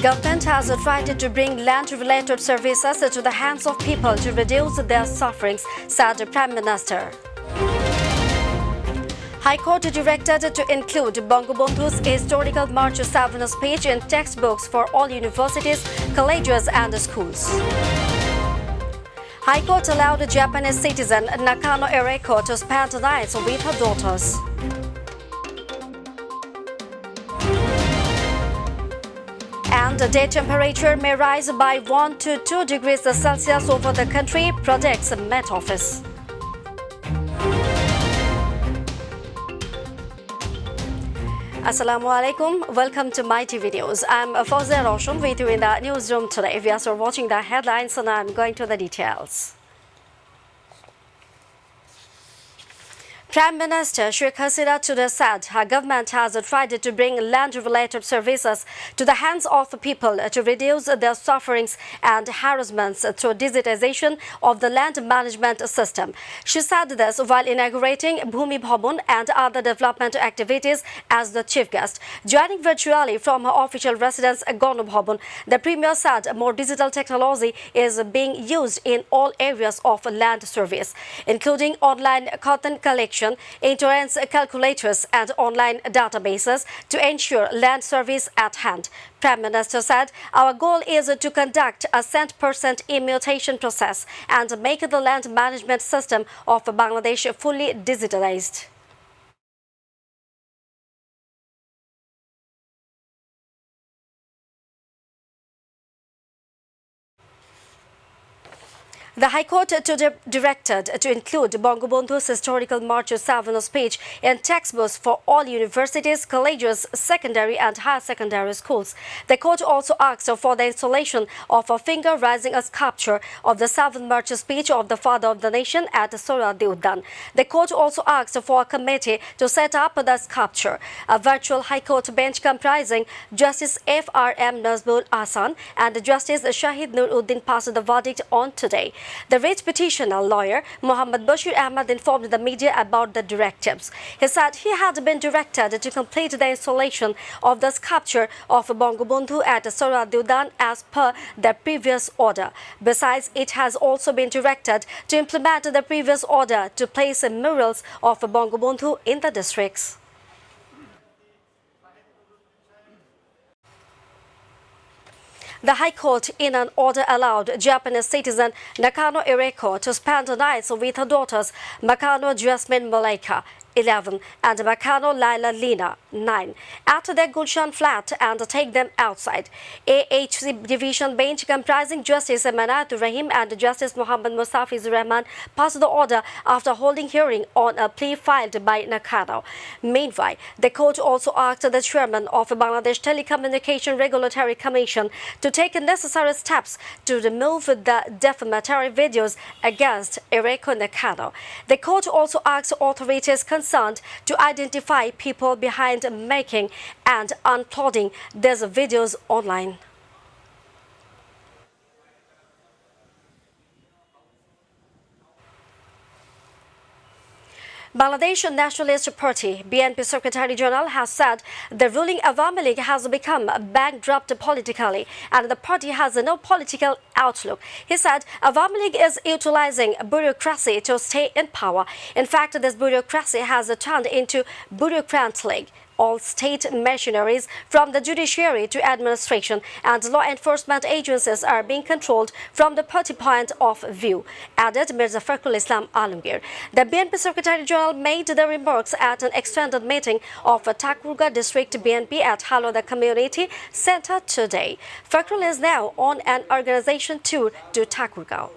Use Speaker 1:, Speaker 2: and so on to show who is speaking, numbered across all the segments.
Speaker 1: Government has tried to bring land-related services to the hands of people to reduce their sufferings, said the Prime Minister. High Court directed to include Bangabandhu's historical March 7 speech in textbooks for all universities, colleges and schools. High Court allowed Japanese citizen Nakano Ereko to spend nights with her daughters. And the day temperature may rise by 1 to 2 degrees Celsius over the country, predicts Met Office. Assalamu alaikum. Welcome to Mytv News. I'm Fawzia Roshan with you in the newsroom today. We are watching the headlines and I'm going to the details. Prime Minister Sheikh Hasina today said her government has tried to bring land-related services to the hands of people to reduce their sufferings and harassments through digitization of the land management system. She said this while inaugurating Bhumi Bhavan and other development activities as the chief guest. Joining virtually from her official residence, Ganu Bhavan, the Premier said more digital technology is being used in all areas of land service, including online cotton collection, insurance calculators and online databases to ensure land service at hand. Prime Minister said, our goal is to conduct a cent% e-mutation process and make the land management system of Bangladesh fully digitalized. The High Court directed to include Bangabandhu's historical March 7 speech in textbooks for all universities, colleges, secondary and higher secondary schools. The court also asked for the installation of a finger-raising sculpture of the 7 March speech of the Father of the Nation at Sohrawardi Udyan. The court also asked for a committee to set up the sculpture. A virtual High Court bench comprising Justice F.R.M. Nazmul Ahsan and Justice Shahid Nuruddin passed the verdict on today. The writ petitioner lawyer Muhammad Bashir Ahmad informed the media about the directives. He said he had been directed to complete the installation of the sculpture of Bangabandhu at Sohrawardi Udyan as per the previous order. Besides, it has also been directed to implement the previous order to place murals of Bangabandhu in the districts. The High Court in an order allowed Japanese citizen Nakano Ereko to spend nights with her daughters Makano Jasmine Malaika, 11, and Makano Laila Lina, 9, at their Gulshan flat and take them outside. AHC Division Bench comprising Justice Manatul Rahim and Justice Muhammad Mustafiz Rahman passed the order after holding hearing on a plea filed by Nakano. Meanwhile, the court also asked the chairman of Bangladesh Telecommunication Regulatory Commission to take necessary steps to remove the defamatory videos against Ereko Nakano. The court also asked authorities concerned to identify people behind making and uploading these videos online. Bangladesh Nationalist Party BNP Secretary General has said the ruling Awami League has become bankrupt politically and the party has no political outlook. He said Awami League is utilizing bureaucracy to stay in power. In fact, this bureaucracy has turned into bureaucrat league. All state machineries from the judiciary to administration and law enforcement agencies are being controlled from the party point of view, added Mirza Fakhrul Islam Alamgir. The BNP Secretary General made the remarks at an extended meeting of Thakurgaon District BNP at Haloda Community Center today. Fakhrul is now on an organization tour to Thakurgaon.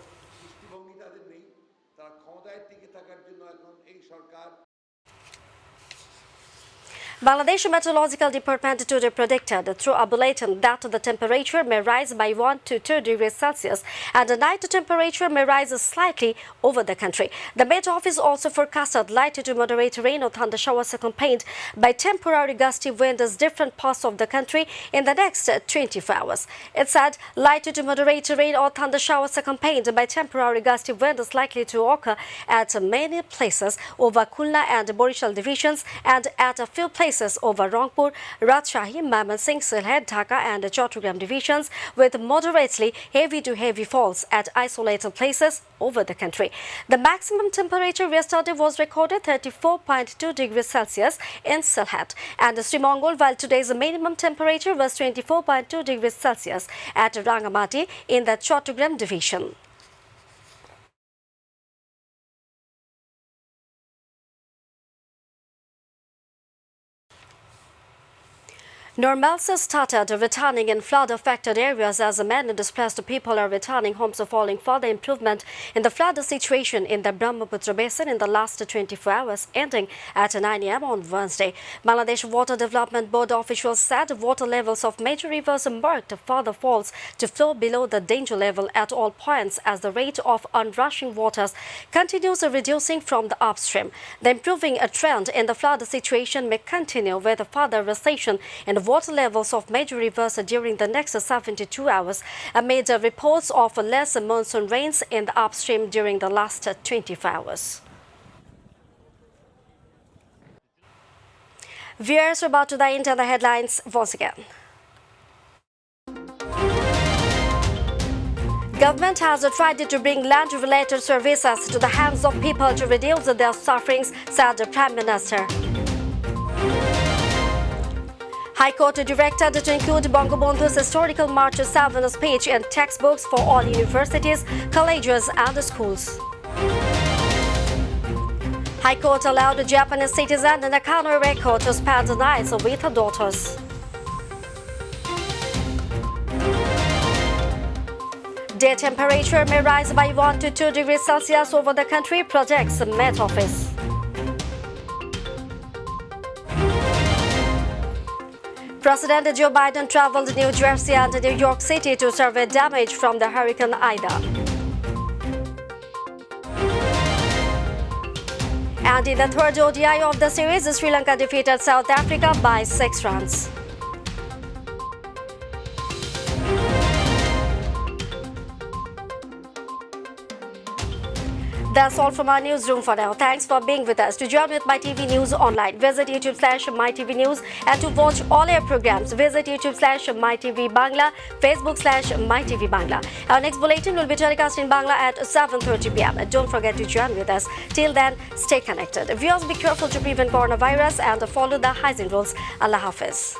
Speaker 1: Bangladesh Meteorological Department today predicted through a bulletin that the temperature may rise by 1 to 2 degrees Celsius and the night temperature may rise slightly over the country. The Met Office also forecasted light to moderate rain or thunder showers accompanied by temporary gusty winds in different parts of the country in the next 24 hours. It said light to moderate rain or thunder showers accompanied by temporary gusty winds likely to occur at many places over Khulna and Borishal divisions and at a few places places over Rangpur, Rajshahi, Mymensingh, Sylhet, Dhaka and Chattogram divisions, with moderately heavy to heavy falls at isolated places over the country. The maximum temperature yesterday was recorded 34.2 degrees Celsius in Sylhet and Srimongol, while today's minimum temperature was 24.2 degrees Celsius at Rangamati in the Chattogram division. Normalcy started returning in flood-affected areas as many displaced people are returning homes following further improvement in the flood situation in the Brahmaputra basin in the last 24 hours, ending at 9 a.m. on Wednesday. Bangladesh Water Development Board officials said water levels of major rivers marked further falls to flow below the danger level at all points as the rate of onrushing waters continues reducing from the upstream. The improving trend in the flood situation may continue with further recession in water levels of major rivers during the next 72 hours amid reports of less monsoon rains in the upstream during the last 24 hours. Viewers, about to dive into the headlines once again. Government has tried to bring land-related services to the hands of people to reduce their sufferings, said the Prime Minister. High Court directed to include Bangabandhu's historical March 7 speech in textbooks for all universities, colleges and schools. High Court allowed a Japanese citizen Nakano Reiko to spend the nights with her daughters. Day temperature may rise by 1 to 2 degrees Celsius over the country, projects Met Office. President Joe Biden traveled to New Jersey and New York City to survey damage from the Hurricane Ida. And in the third ODI of the series, Sri Lanka defeated South Africa by 6 runs. That's all from our newsroom for now. Thanks for being with us. To join with MyTV News online, visit YouTube/MyTV News, and to watch all our programs, visit YouTube/MyTV Bangla, Facebook/MyTV Bangla. Our next bulletin will be telecast in Bangla at 7:30 p.m. Don't forget to join with us. Till then, stay connected. Viewers, be careful to prevent coronavirus and follow the hygiene rules. Allah Hafiz.